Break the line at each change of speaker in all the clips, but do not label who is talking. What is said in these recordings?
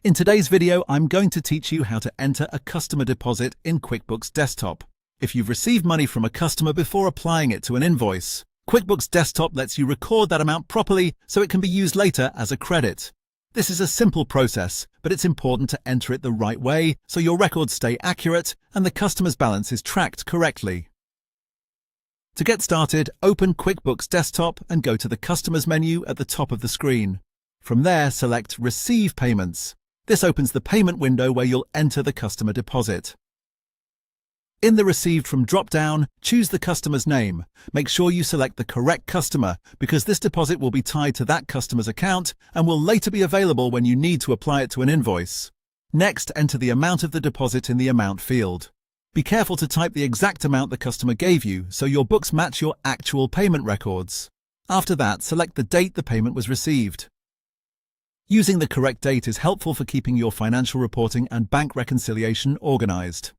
In today's video, I'm going to teach you how to enter a customer deposit in QuickBooks Desktop. If you've received money from a customer before applying it to an invoice, QuickBooks Desktop lets you record that amount properly so it can be used later as a credit. This is a simple process, but it's important to enter it the right way so your records stay accurate and the customer's balance is tracked correctly. To get started, open QuickBooks Desktop and go to the Customers menu at the top of the screen. From there, select Receive Payments. This opens the payment window where you'll enter the customer deposit. In the Received From drop-down, choose the customer's name. Make sure you select the correct customer because this deposit will be tied to that customer's account and will later be available when you need to apply it to an invoice. Next, enter the amount of the deposit in the Amount field. Be careful to type the exact amount the customer gave you so your books match your actual payment records. After that, select the date the payment was received. Using the correct date is helpful for keeping your financial reporting and bank reconciliation organized.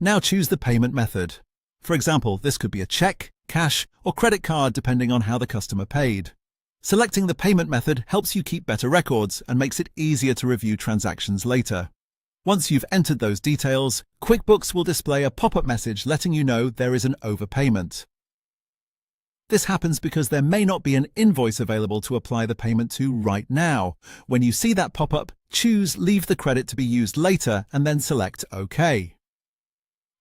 Now choose the payment method. For example, this could be a check, cash, or credit card depending on how the customer paid. Selecting the payment method helps you keep better records and makes it easier to review transactions later. Once you've entered those details, QuickBooks will display a pop-up message letting you know there is an overpayment. This happens because there may not be an invoice available to apply the payment to right now. When you see that pop-up, choose Leave the credit to be used later and then select OK.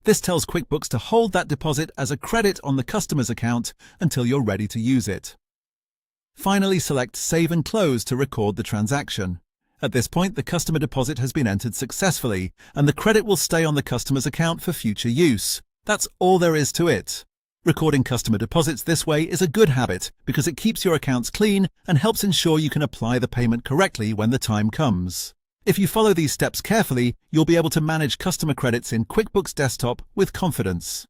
This tells QuickBooks to hold that deposit as a credit on the customer's account until you're ready to use it. Finally, select Save and Close to record the transaction. At this point, the customer deposit has been entered successfully, and the credit will stay on the customer's account for future use. That's all there is to it. Recording customer deposits this way is a good habit because it keeps your accounts clean and helps ensure you can apply the payment correctly when the time comes. If you follow these steps carefully, you'll be able to manage customer credits in QuickBooks Desktop with confidence.